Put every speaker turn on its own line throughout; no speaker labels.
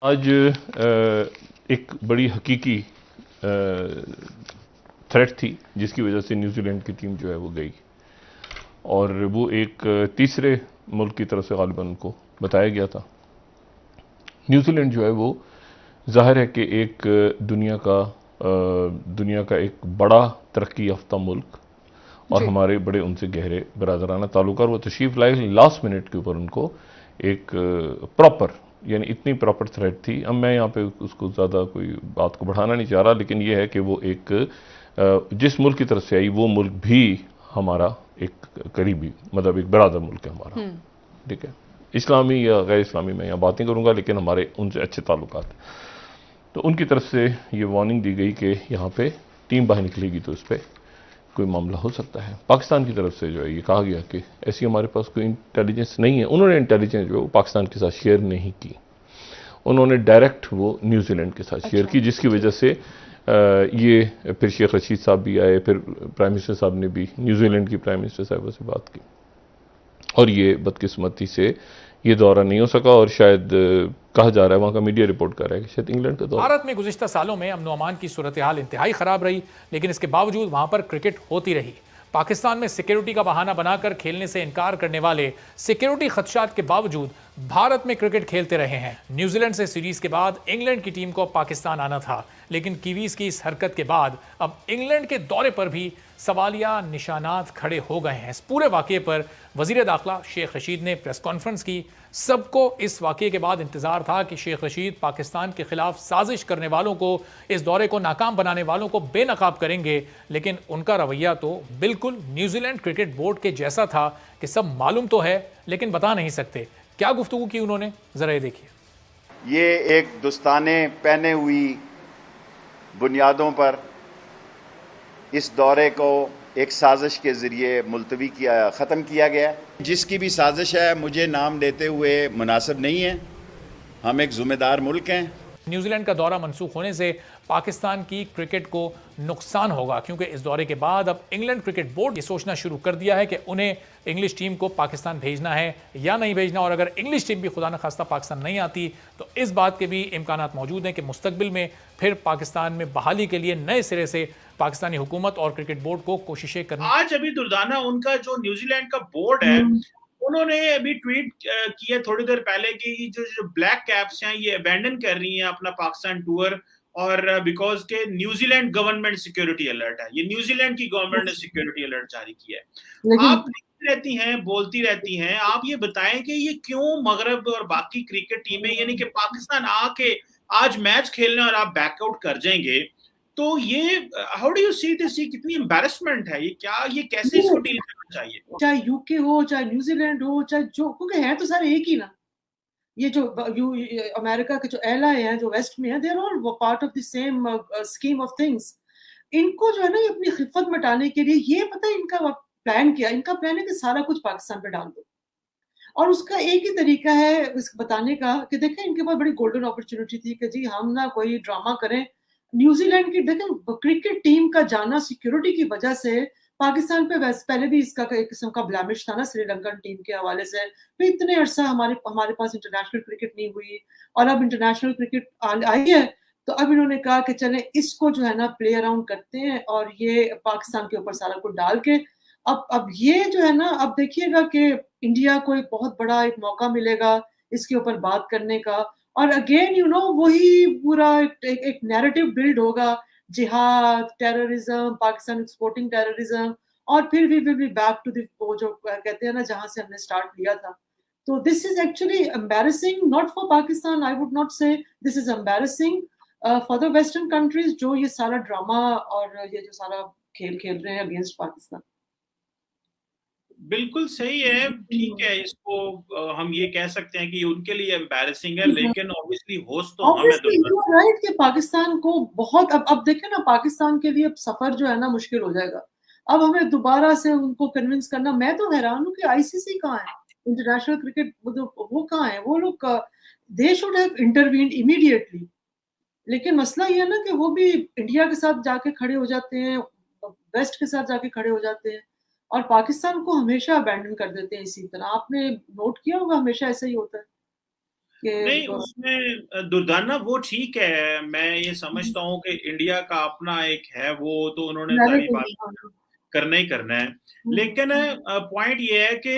آج ایک بڑی حقیقی تھریٹ تھی جس کی وجہ سے نیوزی لینڈ کی ٹیم جو ہے وہ گئی، اور وہ ایک تیسرے ملک کی طرف سے غالباً ان کو بتایا گیا تھا۔ نیوزی لینڈ جو ہے وہ ظاہر ہے کہ ایک دنیا کا ایک بڑا ترقی یافتہ ملک، اور
جی
ہمارے بڑے ان سے گہرے برادرانہ تعلقات، وہ تشریف لائے لاسٹ منٹ کے اوپر ان کو ایک پراپر، یعنی اتنی پراپر تھریٹ تھی۔ اب میں یہاں پہ اس کو زیادہ کوئی بات کو بڑھانا نہیں چاہ رہا، لیکن یہ ہے کہ وہ ایک جس ملک کی طرف سے آئی وہ ملک بھی ہمارا ایک قریبی، مطلب ایک برادر ملک ہے ہمارا، ٹھیک ہے، اسلامی یا غیر اسلامی میں یہاں بات نہیں کروں گا، لیکن ہمارے ان سے اچھے تعلقات ہیں۔ تو ان کی طرف سے یہ وارننگ دی گئی کہ یہاں پہ ٹیم باہر نکلے گی تو اس پہ کوئی معاملہ ہو سکتا ہے۔ پاکستان کی طرف سے جو ہے یہ کہا گیا کہ ایسی ہمارے پاس کوئی انٹیلیجنس نہیں ہے۔ انہوں نے انٹیلیجنس جو پاکستان کے ساتھ شیئر نہیں کی، انہوں نے ڈائریکٹ وہ نیوزی لینڈ کے ساتھ شیئر
اچھا
کی، جس کی
جی
وجہ سے یہ پھر شیخ رشید صاحب بھی آئے، پھر پرائم منسٹر صاحب نے بھی نیوزی لینڈ کی پرائم منسٹر صاحبہ سے بات کی، اور یہ بدقسمتی سے یہ دورہ نہیں ہو سکا، اور شاید کہا جا رہا ہے، وہاں کا میڈیا رپورٹ کر رہا ہے کہ شاید انگلینڈ کا دورہ۔
بھارت میں گزشتہ سالوں میں امن و امان کی صورتحال انتہائی خراب رہی، لیکن اس کے باوجود وہاں پر کرکٹ ہوتی رہی۔ پاکستان میں سیکیورٹی کا بہانہ بنا کر کھیلنے سے انکار کرنے والے سیکیورٹی خدشات کے باوجود بھارت میں کرکٹ کھیلتے رہے ہیں۔ نیوزی لینڈ سے سیریز کے بعد انگلینڈ کی ٹیم کو پاکستان آنا تھا، لیکن کیویز کی اس حرکت کے بعد اب انگلینڈ کے دورے پر بھی سوالیہ نشانات کھڑے ہو گئے ہیں۔ اس پورے واقعے پر وزیر داخلہ شیخ رشید نے پریس کانفرنس کی۔ سب کو اس واقعے کے بعد انتظار تھا کہ شیخ رشید پاکستان کے خلاف سازش کرنے والوں کو، اس دورے کو ناکام بنانے والوں کو بے نقاب کریں گے، لیکن ان کا رویہ تو بالکل نیوزی لینڈ کرکٹ بورڈ کے جیسا تھا کہ سب معلوم تو ہے لیکن بتا نہیں سکتے۔ کیا گفتگو کی انہوں نے، ذرا یہ دیکھیے۔
یہ ایک دستانے پہنے ہوئی بنیادوں پر اس دورے کو ایک سازش کے ذریعے ملتوی کیا، ختم کیا گیا ہے۔ جس کی بھی سازش ہے مجھے نام لیتے ہوئے مناسب نہیں ہے، ہم ایک ذمہ دار ملک ہیں۔
نیوزی لینڈ کا دورہ منسوخ ہونے سے پاکستان کی کرکٹ کو نقصان ہوگا، کیونکہ اس دورے کے بعد اب انگلینڈ کرکٹ بورڈ یہ سوچنا شروع کر دیا ہے کہ انہیں انگلش ٹیم کو پاکستان بھیجنا ہے یا نہیں بھیجنا، اور اگر انگلش ٹیم بھی خدا نخواستہ پاکستان نہیں آتی تو اس بات کے بھی امکانات موجود ہیں کہ مستقبل میں پھر پاکستان میں بحالی کے لیے نئے سرے سے پاکستانی حکومت اور کرکٹ بورڈ کو کوششیں کرنی۔
آج ابھی دردانہ ان کا جو نیوزی لینڈ کا بورڈ ہے، انہوں نے ابھی ٹویٹ کیا تھوڑی دیر پہلے کہ جو بلیک کیپس ہیں یہ ابینڈن کر رہی ہیں اپنا پاکستان ٹور، اور بیکاز کہ New Zealand government security alert ہے، یہ نیوزی لینڈ کی گورنمنٹ نے سیکیورٹی الرٹ جاری کیا ہے۔ آپ لکھتی رہتی ہیں، بولتی رہتی ہیں، آپ یہ بتائیں کہ یہ کیوں مغرب اور باقی کرکٹ ٹیمیں، یعنی کہ پاکستان آ کے آج میچ کھیلنے اور آپ بیک آؤٹ کر جائیں گے، تو یہ ہاؤ ڈو یو سی دس، یہ کتنی امبیرسمنٹ ہے، یہ کیا، یہ کیسے اس کو ڈیل کرنا چاہیے؟
چاہے یو کے ہو، چاہے نیوزی لینڈ ہو، چاہے جو، کیونکہ ہے تو سارے ایک ہی نا۔ یہ جو امریکہ کے جو ایلائی ہیں جو ویسٹ میں ہیں، they are all part of the same scheme of things. ان کو جو ہے نا یہ اپنی خفت مٹانے کے لیے، یہ پتہ ہے ان کا پلان کیا، ان کا پلان ہے کہ سارا کچھ پاکستان پہ ڈال دو، اور اس کا ایک ہی طریقہ ہے اس بتانے کا کہ دیکھیں ان کے پاس بڑی گولڈن اپرچونٹی تھی کہ جی ہم نہ کوئی ڈرامہ کریں۔ نیوزی لینڈ کی دیکھیں کرکٹ ٹیم کا جانا سیکیورٹی کی وجہ سے پاکستان پہ پہلے بھی اس کا ایک قسم کا بلیمش تھا نا سری لنکن ٹیم کے حوالے سے، پھر اتنے عرصہ ہمارے پاس انٹرنیشنل کرکٹ نہیں ہوئی، اور اب انٹرنیشنل کرکٹ آئی ہے، تو اب انہوں نے کہا کہ چلیں اس کو جو ہے نا پلے اراؤنڈ کرتے ہیں، اور یہ پاکستان کے اوپر سارا کچھ ڈال کے اب یہ جو ہے نا، اب دیکھیے گا کہ انڈیا کو ایک بہت بڑا ایک موقع ملے گا اس کے اوپر بات کرنے کا، اور اگین وہی پورا ایک نیریٹو بلڈ ہوگا، جہاد، ٹیررزم، پاکستان ایکسپورٹنگ ٹیررزم، اور پھر we will be back to the, وہ جو کہتے ہیں نا جہاں سے ہم نے سٹارٹ کیا تھا۔ تو this is actually embarrassing not for Pakistan, I would not say this is embarrassing for the western countries جو یہ سارا ڈرامہ اور یہ جو سارا کھیل کھیل رہے ہیں اگینسٹ پاکستان۔
بالکل صحیح ہے، ٹھیک ہے، اس کو ہم یہ کہہ سکتے ہیں کہ ان کے لیے امبیرسنگ ہے، لیکن obviously ہوش تو ہمیں
رائٹ کہ پاکستان کو بہت اب دیکھیں نا، پاکستان کے لیے اب سفر جو ہے نا مشکل ہو جائے گا، اب ہمیں دوبارہ سے ان کو کنونس کرنا۔ میں تو حیران ہوں کہ آئی سی سی کہاں ہے، انٹرنیشنل کرکٹ وہ کہاں ہے، وہ لوگ they should have intervened immediately, لیکن مسئلہ یہ ہے نا کہ وہ بھی انڈیا کے ساتھ جا کے کھڑے ہو جاتے ہیں، ویسٹ کے ساتھ جا کے کھڑے ہو جاتے ہیں، اور پاکستان کو ہمیشہ ابینڈن کر دیتے ہیں۔ اسی طرح آپ نے نوٹ کیا ہوگا، ہمیشہ ایسا ہی ہوتا ہے۔
نہیں اس میں दुर्दाना वो ठीक है, मैं ये समझता हूँ कि इंडिया का अपना एक है वो तो उन्होंने सारी बात करना ही करना है, लेकिन पॉइंट ये है कि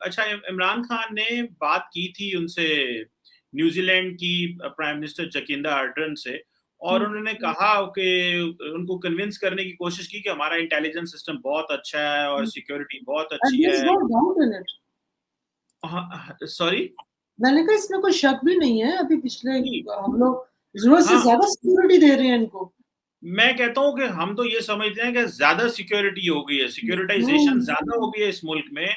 अच्छा इमरान खान ने बात की थी उनसे न्यूजीलैंड की प्राइम मिनिस्टर जकिंदा आर्डर्न से, और उन्होंने कहा कि उनको कन्विंस करने की कोशिश की कि हमारा इंटेलिजेंस सिस्टम बहुत अच्छा है और सिक्योरिटी बहुत अच्छी है। सॉरी,
मैंने कहा इसमें कोई शक भी नहीं है, अभी पिछले हम लोग जरूरत से ज्यादा सिक्योरिटी दे रहे हैं इनको।
मैं कहता हूं कि हम तो ये समझते हैं कि ज्यादा सिक्योरिटी हो गई है, सिक्योरिटाइजेशन ज्यादा हो गई है इस मुल्क में,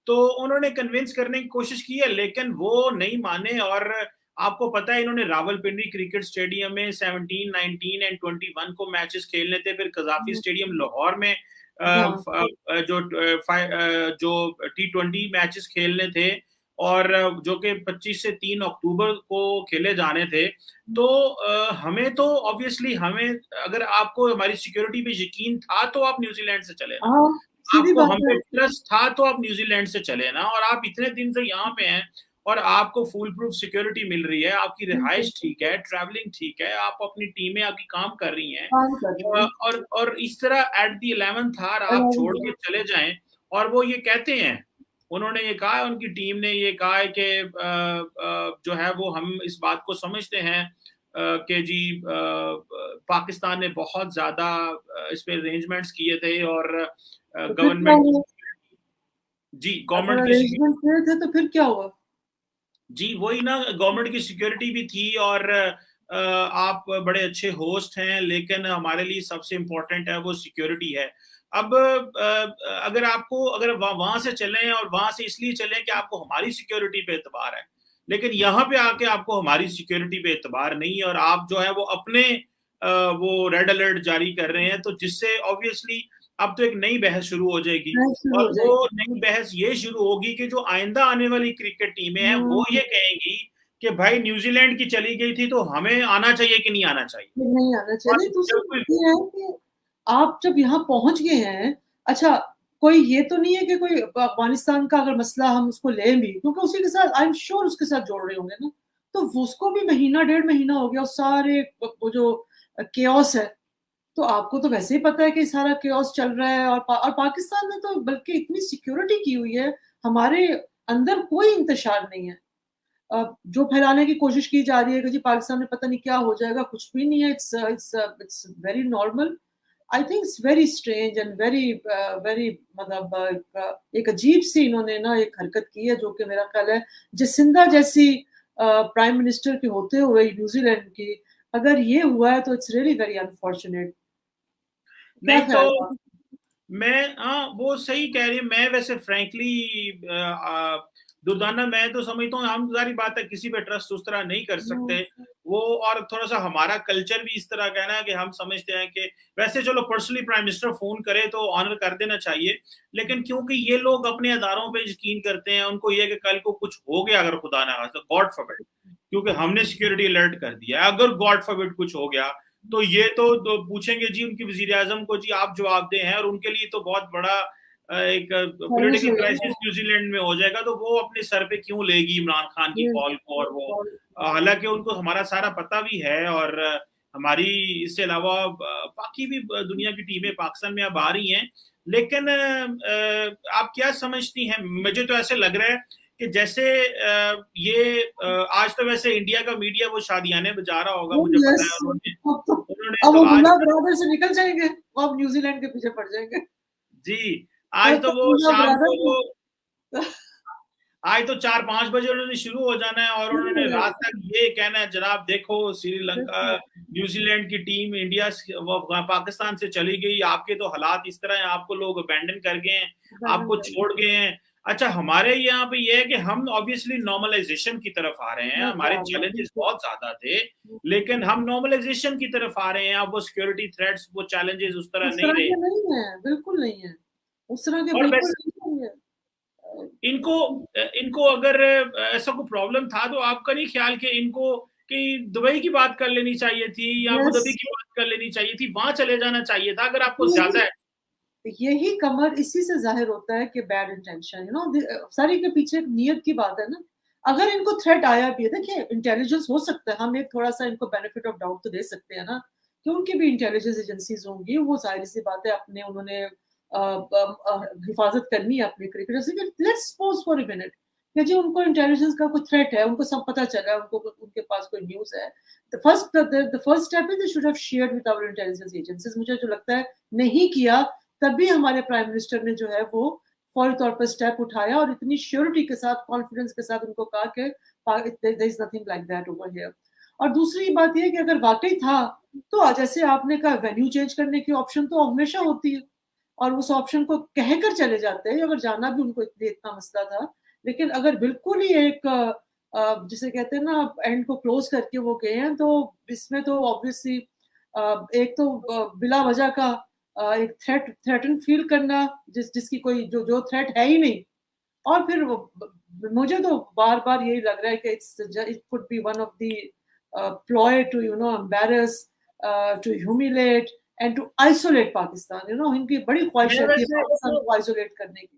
तो उन्होंने कन्विंस करने की कोशिश की है लेकिन वो नहीं माने। और आपको पता है इन्होंने रावलपिंडी क्रिकेट स्टेडियम में 17, 19 एंड 21 को मैचेस खेलने थे, फिर कजाफी स्टेडियम लाहौर में जो T20 मैचेस खेलने थे और जो कि 25 से 3 अक्टूबर को खेले जाने थे। तो हमें तो ऑब्वियसली हमें अगर आपको हमारी सिक्योरिटी पे यकीन था तो आप न्यूजीलैंड से चले ना, आपको हम पे ट्रस्ट था तो आप न्यूजीलैंड से चले ना, और आप इतने दिन से यहाँ पे हैं और आपको फुल प्रूफ सिक्योरिटी मिल रही है, आपकी रिहाइश ठीक है, ट्रैवलिंग ठीक है, आप अपनी टीमें आपकी काम कर रही हैं, और इस तरह एट द 11th आवर आप छोड़ के चले जाएं। और वो ये कहते हैं, उन्होंने ये कहा है, उनकी टीम ने ये कहा है कि जो है वो हम इस बात को समझते हैं कि जी पाकिस्तान ने बहुत ज्यादा इस पे अरेंजमेंट्स किए थे और गवर्नमेंट जी गवर्नमेंट की
थे तो फिर क्या हुआ?
जी वही ना, गवर्नमेंट की सिक्योरिटी भी थी और आप बड़े अच्छे होस्ट हैं, लेकिन हमारे लिए सबसे इम्पोर्टेंट है वो सिक्योरिटी है। अब अगर वहां से चलें और वहां से इसलिए चलें कि आपको हमारी सिक्योरिटी पे एतबार है, लेकिन यहाँ पे आके आपको हमारी सिक्योरिटी पे एतबार नहीं है और आप जो है वो अपने वो रेड अलर्ट जारी कर रहे हैं, तो जिससे ऑब्वियसली अब तो एक नई बहस शुरू हो जाएगी और वो नई बहस ये शुरू होगी कि जो आइंदा आने वाली क्रिकेट टीमें हैं वो ये कहेंगी कि भाई न्यूजीलैंड की चली गई थी तो हमें आना चाहिए कि नहीं आना चाहिए।
नहीं आना चाहिए। तो ये है कि आप जब यहाँ पहुंच गए हैं, अच्छा कोई ये तो नहीं है कि कोई अफगानिस्तान का अगर मसला हम उसको लें भी, क्योंकि उसी के साथ आई एम श्योर उसके साथ जोड़ रहे होंगे ना, तो उसको भी महीना 1.5 महीना हो गया, सारे वो जो केओस है, तो आपको तो वैसे ही पता है कि सारा केओस चल रहा है। और पाकिस्तान ने तो बल्कि इतनी सिक्योरिटी की हुई है, हमारे अंदर कोई इंतशार नहीं है। जो फैलाने की कोशिश की जा रही है कि जी पाकिस्तान में पता नहीं क्या हो जाएगा, कुछ भी नहीं है। It's very normal. I think it's very strange and very मतलब एक अजीब सी इन्होंने ना एक हरकत की है, जो कि मेरा ख्याल है जसिंदा जैसी प्राइम मिनिस्टर के होते हुए न्यूजीलैंड की अगर ये हुआ है तो इट्स रियली वेरी अनफॉर्चुनेट।
नहीं तो मैं वो सही कह रही है। मैं वैसे फ्रैंकली दुर्दाना मैं तो समझता हूँ हम सारी बात है किसी पे ट्रस्ट उस तरह नहीं कर सकते वो, और थोड़ा सा हमारा कल्चर भी इस तरह का है ना कि हम समझते हैं कि वैसे चलो पर्सनली प्राइम मिनिस्टर फोन करे तो ऑनर कर देना चाहिए, लेकिन क्योंकि ये लोग अपने अदारों पे यकीन करते हैं, उनको ये कि कल को कुछ हो गया अगर खुदा ना खास्ता, गॉड फॉरबिड, क्योंकि हमने सिक्योरिटी अलर्ट कर दिया, अगर गॉड फॉरबिड कुछ हो गया तो ये तो पूछेंगे जी उनकी वजीर आजम को जी आप जवाब दें हैं, और उनके लिए तो बहुत बड़ा एक पॉलिटिकल क्राइसिस न्यूजीलैंड में हो जाएगा, तो वो अपने सर पे क्यों लेगी इमरान खान की कॉल को। और वो हालांकि उनको हमारा सारा पता भी है, और हमारी इससे अलावा बाकी भी दुनिया की टीमें पाकिस्तान में अब आ रही हैं, लेकिन आप क्या समझती हैं? मुझे तो ऐसे लग रहा है कि जैसे ये आज तो वैसे इंडिया का मीडिया वो शादियाने बजा रहा होगा, मुझे पता है उन्होंने
तो आज बराबर से निकल जाएंगे, अब न्यूजीलैंड के पीछे पड़ जाएंगे
जी। आज तो वो शाम को आज तो 4-5 बजे उन्होंने शुरू हो जाना है और उन्होंने रात तक ये कहना है जनाब देखो श्रीलंका न्यूजीलैंड की टीम इंडिया पाकिस्तान से चली गई, आपके तो हालात इस तरह हैं, आपको लोग अबैंडन कर गए हैं, आपको छोड़ गए हैं। अच्छा हमारे यहाँ पे ये है कि हम ऑब्वियसली नॉर्मलाइजेशन की तरफ आ रहे हैं, हमारे चैलेंजेस बहुत ज्यादा थे लेकिन हम नॉर्मलाइजेशन की तरफ आ रहे हैं। अब वो सिक्योरिटी थ्रेट्स वो चैलेंजेस उस तरह नहीं रहे,
बिल्कुल नहीं है उस तरह के, बिल्कुल नहीं है।
इनको अगर ऐसा कोई प्रॉब्लम था तो आपका नहीं ख्याल कि इनको कि दुबई की बात कर लेनी चाहिए थी या अबू धाबी की बात कर लेनी चाहिए थी, वहां चले जाना चाहिए था अगर आपको ज्यादा है?
यही कमर इसी से जाहिर होता है कि बैड इंटेंशन, यू नो, सारी के पीछे एक नियत की बात है ना। अगर इनको थ्रेट आया भी है, देखिए इंटेलिजेंस हो सकता है, हम एक थोड़ा सा इनको बेनिफिट ऑफ डाउट तो दे सकते हैं ना कि उनकी भी इंटेलिजेंस एजेंसीज होंगी, वो जाहिर सी बात है अपने उन्होंने हिफाजत करनी है अपने क्रिकेटर्स की। Let's suppose for a minute कि जी उनको इंटेलिजेंस का कोई थ्रेट है, उनको सब पता चला है, उनको उनके पास कोई न्यूज है, the first step is they should have shared with our intelligence agencies। मुझे जो लगता है नहीं किया, तभी हमारे प्राइम मिनिस्टर ने जो है वो फौरी तौर पर स्टेप उठाया और इतनी श्योरिटी के साथ, कॉन्फिडेंस के साथ उनको कहा कि there is nothing like that over here। और दूसरी बात ये कि अगर वाकई था तो जैसे आपने कहा वेन्यू चेंज करने की ऑप्शन तो हमेशा होती है और उस ऑप्शन को कहकर चले जाते हैं, अगर जाना भी उनको इतना मसला था। लेकिन अगर बिल्कुल ही एक जिसे कहते हैं ना एंड को क्लोज करके वो गए हैं, तो इसमें तो ऑब्वियसली एक तो बिला वजह का एक थ्रेटन फील करना जिसकी कोई जो थ्रेट है ही नहीं, और फिर मुझे तो बार बार यही लग रहा है कि it could be one of the ploy to embarrass, to humiliate and to isolate Pakistan। इनकी बड़ी ख्वाहिश रहती है पाकिस्तान को आइसोलेट करने की।